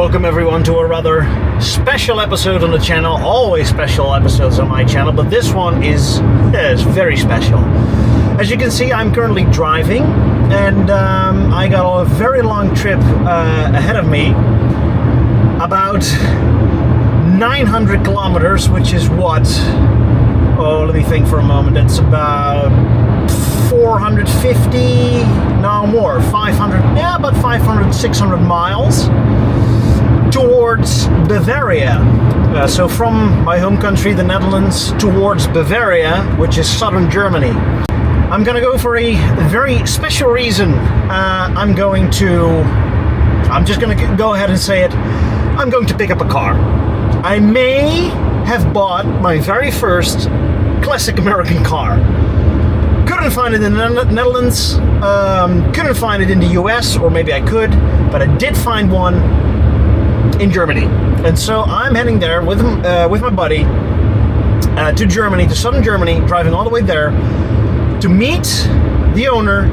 welcome everyone to a rather special episode on the channel. Always special episodes on my channel, but this one is very special. As you can see, I'm currently driving, and I got a very long trip ahead of me. About 900 kilometers, which is what? Oh, let me think for a moment. It's about 450, no more, 500, yeah, about 500, 600 miles towards Bavaria. So from my home country, the Netherlands, towards Bavaria, which is southern Germany. I'm gonna go for a very special reason. I'm just gonna go ahead and say it. I'm going to pick up a car. I may have bought my very first classic American car. Couldn't find it in the Netherlands, couldn't find it in the US, or maybe I could, but I did find one in Germany. And so I'm heading there with my buddy to Germany, to southern Germany, driving all the way there to meet the owner,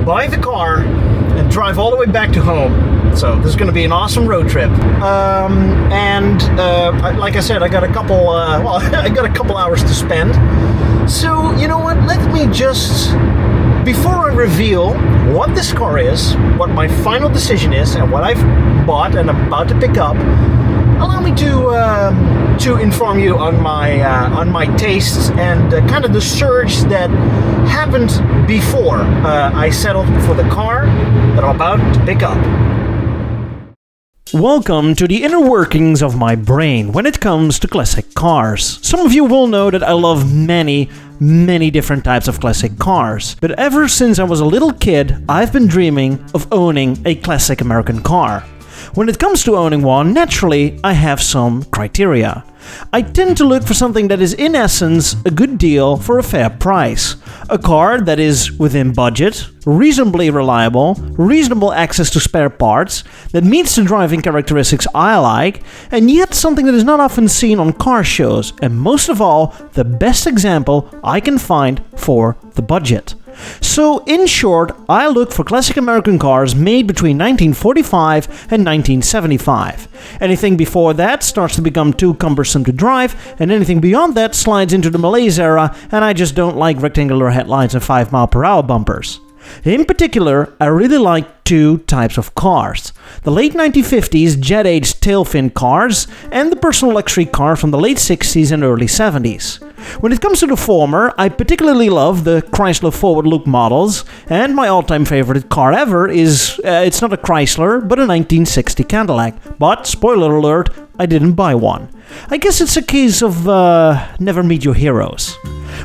buy the car, and drive all the way back to home. So this is going to be an awesome road trip. Like I said, I got a couple hours to spend. So, you know what, let me just, before I reveal what this car is, what my final decision is, and what I've bought and I'm about to pick up, allow me to inform you on my tastes and kind of the surge that happened before I settled for the car that I'm about to pick up. Welcome to the inner workings of my brain when it comes to classic cars. Some of you will know that I love many different types of classic cars, but ever since I was a little kid, I've been dreaming of owning a classic American car. When it comes to owning one, naturally, I have some criteria. I tend to look for something that is in essence a good deal for a fair price. A car that is within budget, reasonably reliable, reasonable access to spare parts, that meets the driving characteristics I like, and yet something that is not often seen on car shows, and most of all, the best example I can find for the budget. So, in short, I look for classic American cars made between 1945 and 1975. Anything before that starts to become too cumbersome to drive, and anything beyond that slides into the malaise era, and I just don't like rectangular headlights and 5-mile-per-hour bumpers. In particular, I really like two types of cars. The late 1950s jet-age tail-fin cars and the personal luxury car from the late 60s and early 70s. When it comes to the former, I particularly love the Chrysler forward-look models, and my all-time favorite car ever is, it's not a Chrysler, but a 1960 Cadillac. But, spoiler alert, I didn't buy one. I guess it's a case of never meet your heroes.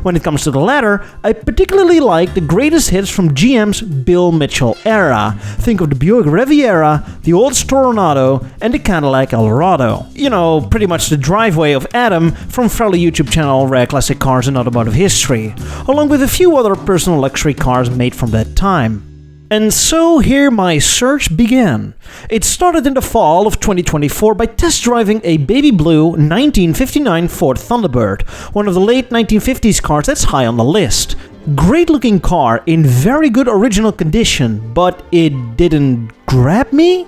When it comes to the latter, I particularly like the greatest hits from GM's Bill Mitchell era. Think of the Buick Riviera, the Olds Toronado, and the Cadillac Eldorado. You know, pretty much the driveway of Adam from fellow YouTube channel Rare Classic Cars and Automotive History, along with a few other personal luxury cars made from that time. And so here my search began. It started in the fall of 2024 by test driving a baby blue 1959 Ford Thunderbird, one of the late 1950s cars that's high on the list. Great looking car in very good original condition, but it didn't grab me?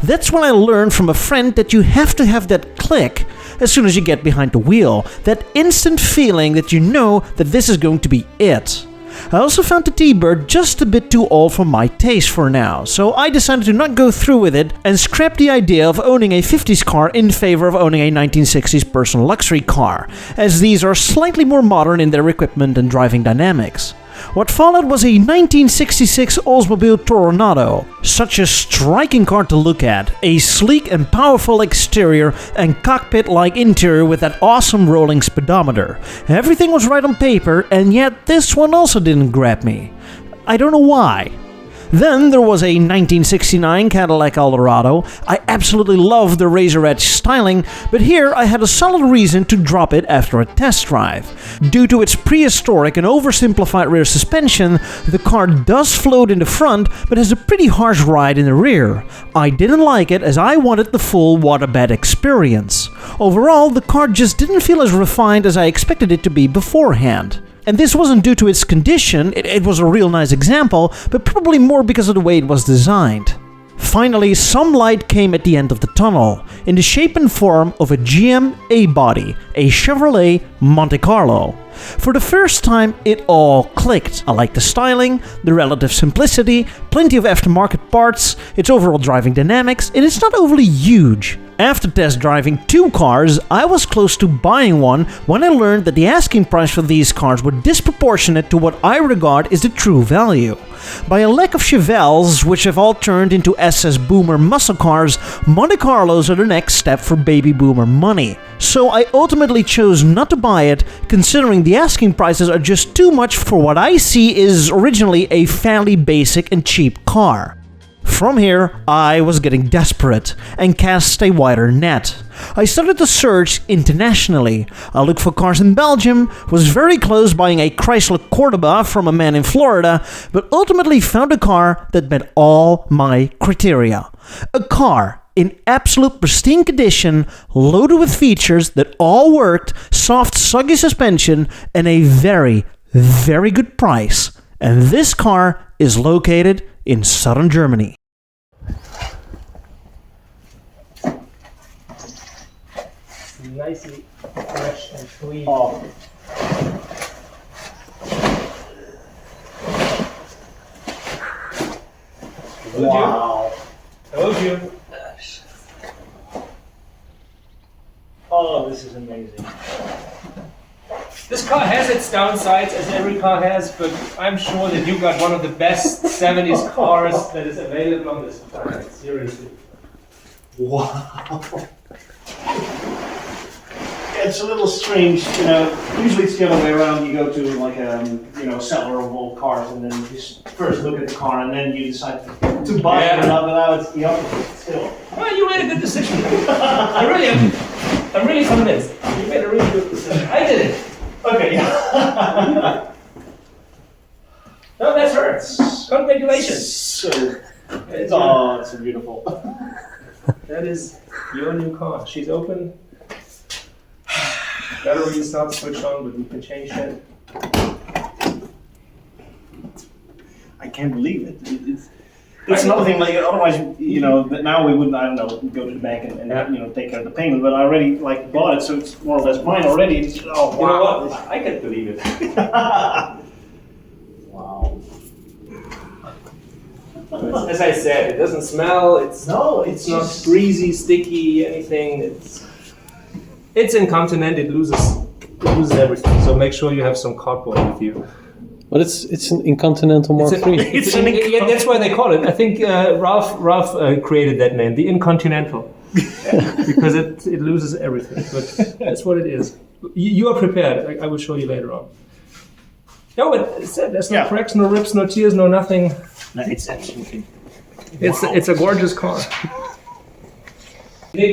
That's when I learned from a friend that you have to have that click as soon as you get behind the wheel, that instant feeling that you know that this is going to be it. I also found the T-Bird just a bit too old for my taste for now, so I decided to not go through with it and scrap the idea of owning a 50s car in favor of owning a 1960s personal luxury car, as these are slightly more modern in their equipment and driving dynamics. What followed was a 1966 Oldsmobile Toronado. Such a striking car to look at, a sleek and powerful exterior and cockpit-like interior with that awesome rolling speedometer. Everything was right on paper, and yet this one also didn't grab me. I don't know why. Then there was a 1969 Cadillac Eldorado. I absolutely love the razor edge styling, but here I had a solid reason to drop it after a test drive. Due to its prehistoric and oversimplified rear suspension, the car does float in the front, but has a pretty harsh ride in the rear. I didn't like it as I wanted the full waterbed experience. Overall, the car just didn't feel as refined as I expected it to be beforehand. And this wasn't due to its condition, it was a real nice example, but probably more because of the way it was designed. Finally, some light came at the end of the tunnel, in the shape and form of a GM A-body, a Chevrolet Monte Carlo. For the first time, it all clicked. I like the styling, the relative simplicity, plenty of aftermarket parts, its overall driving dynamics, and it's not overly huge. After test driving 2 cars, I was close to buying one when I learned that the asking price for these cars were disproportionate to what I regard as the true value. By a lack of Chevelles, which have all turned into SS Boomer muscle cars, Monte Carlos are the next step for baby boomer money. So I ultimately chose not to buy it, considering the asking prices are just too much for what I see is originally a fairly basic and cheap car. From here, I was getting desperate and cast a wider net. I started to search internationally. I looked for cars in Belgium, was very close buying a Chrysler Cordoba from a man in Florida, but ultimately found a car that met all my criteria. A car in absolute pristine condition, loaded with features that all worked, soft, soggy suspension, and a very, very good price. And this car is located in southern Germany. Nicely fresh and clean. Oh. Wow. Told you. Oh, this is amazing. This car has its downsides, as every car has, but I'm sure that you got one of the best 70s cars that is available on this planet. Seriously. Wow. It's a little strange, you know. Usually it's the other way around. You go to like a seller of old cars, and then you first look at the car, and then you decide to buy it or not. But now it's the opposite still. Well, you made a good decision. I'm really convinced. You made a really good decision. I did it. Okay. No, that's hers. Congratulations. So, it's beautiful. That is your new car. She's open. Battery is not switched on, but we can change that. I can't believe it. It's another thing. Like otherwise, that now we wouldn't. I don't know. Go to the bank and take care of the payment. But I already bought it, so it's more or less mine already. It's, oh wow! You know what? I can't believe it. Wow. As I said, it doesn't smell. It's not just greasy, sticky, anything. It's in Continental. It loses everything. So make sure you have some cardboard with you. But it's in Continental Mark III. Yeah, that's why they call it. I think Ralph created that name, the Incontinental, because it loses everything. But that's what it is. You are prepared. I will show you later on. No, but there's no cracks, no rips, no tears, no nothing. No, it's absolutely. It's a gorgeous car. Yeah.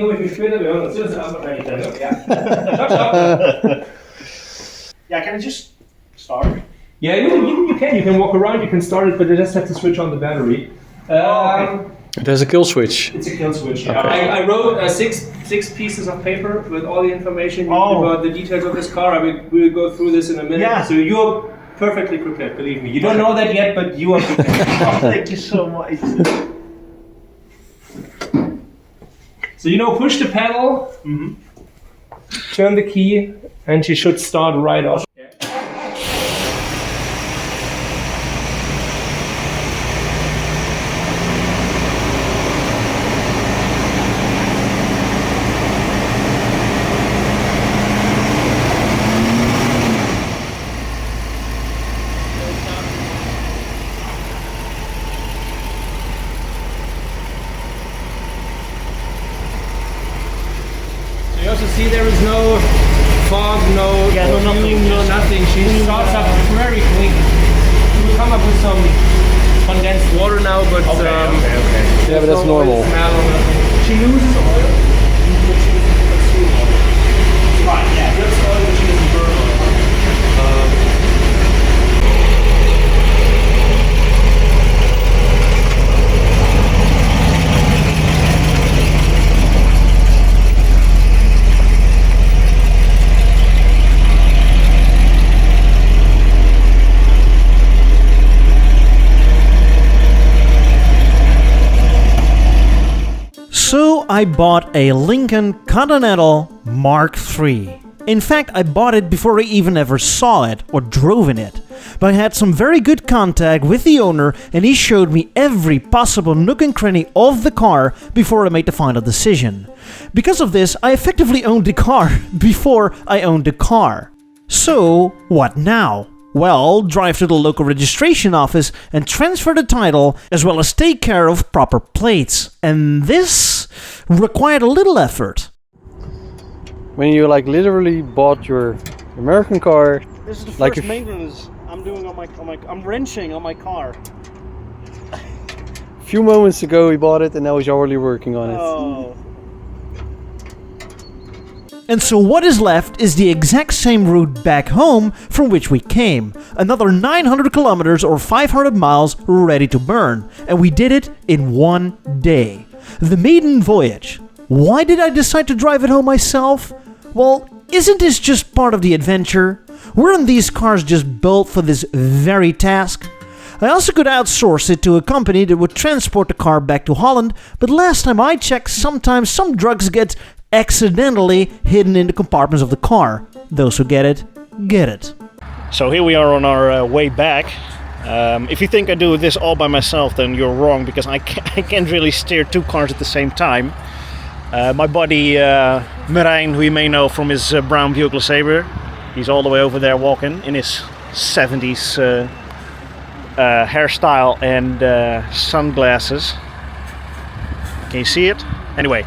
Yeah, can I just start? Yeah, you can. You can walk around. You can start it, but you just have to switch on the battery. Okay. There's a kill switch. It's a kill switch. Okay. I wrote six pieces of paper with all the information you need about the details of this car. We will go through this in a minute. Yeah. So you're perfectly prepared. Believe me. You don't know that yet, but you are prepared. Thank you so much. So push the pedal, turn the key, and she should start right off. You also see there is no fog, no nothing. She starts up very quick. We will come up with some condensed water now, but Okay. Yeah, but that's normal. She loses oil, but she doesn't consume oil. Right, yeah. There's oil, but she doesn't burn oil. I bought a Lincoln Continental Mark III. In fact, I bought it before I even ever saw it or drove in it. But I had some very good contact with the owner and he showed me every possible nook and cranny of the car before I made the final decision. Because of this, I effectively owned the car before I owned the car. So, what now? Well, drive to the local registration office and transfer the title, as well as take care of proper plates. And this required a little effort. When you like literally bought your American car, This is the like first maintenance I'm doing on my I'm wrenching on my car. a few moments ago he bought it and now he's already working on it. Oh. And so what is left is the exact same route back home from which we came. Another 900 kilometers or 500 miles ready to burn. And we did it in one day. The maiden voyage. Why did I decide to drive it home myself? Well, isn't this just part of the adventure? Weren't these cars just built for this very task? I also could outsource it to a company that would transport the car back to Holland, but last time I checked, sometimes some drugs get accidentally hidden in the compartments of the car. Those who get it, get it. So here we are on our way back. If you think I do this all by myself, then you're wrong, because I can't really steer two cars at the same time. My buddy Marijn, who you may know from his brown Buick LeSabre, he's all the way over there walking in his 70's hairstyle and sunglasses. Can you see it? Anyway,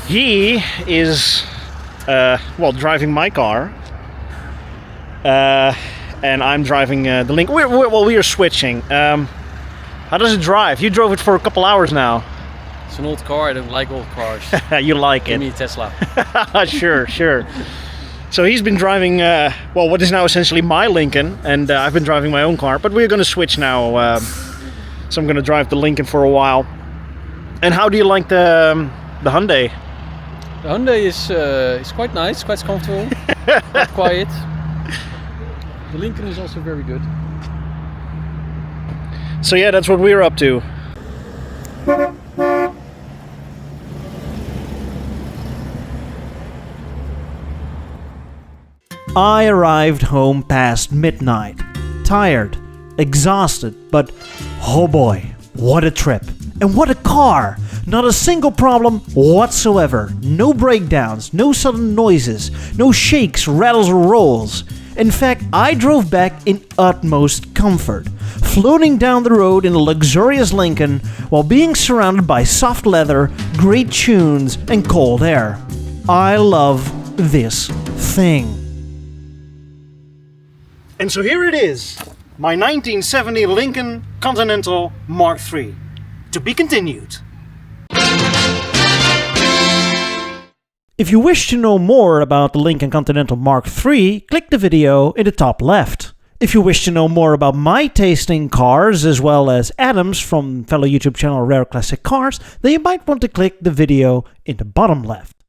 he is driving my car, and I'm driving the Lincoln. We are switching. How does it drive? You drove it for a couple hours now. It's an old car, I don't like old cars. You like it? Give me a Tesla. Sure. So he's been driving, what is now essentially my Lincoln, and I've been driving my own car, but we're going to switch now. So I'm going to drive the Lincoln for a while. And how do you like the Hyundai? The Hyundai is quite nice, quite comfortable, quite quiet. The Lincoln is also very good. So yeah, that's what we're up to. I arrived home past midnight, tired, exhausted, but oh boy, what a trip. And what a car! Not a single problem whatsoever. No breakdowns, no sudden noises, no shakes, rattles or rolls. In fact, I drove back in utmost comfort, floating down the road in a luxurious Lincoln while being surrounded by soft leather, great tunes, and cold air. I love this thing. And so here it is, my 1970 Lincoln Continental Mark III. To be continued. If you wish to know more about the Lincoln Continental Mark III, click the video in the top left. If you wish to know more about my taste in cars, as well as Adam's from fellow YouTube channel Rare Classic Cars, then you might want to click the video in the bottom left.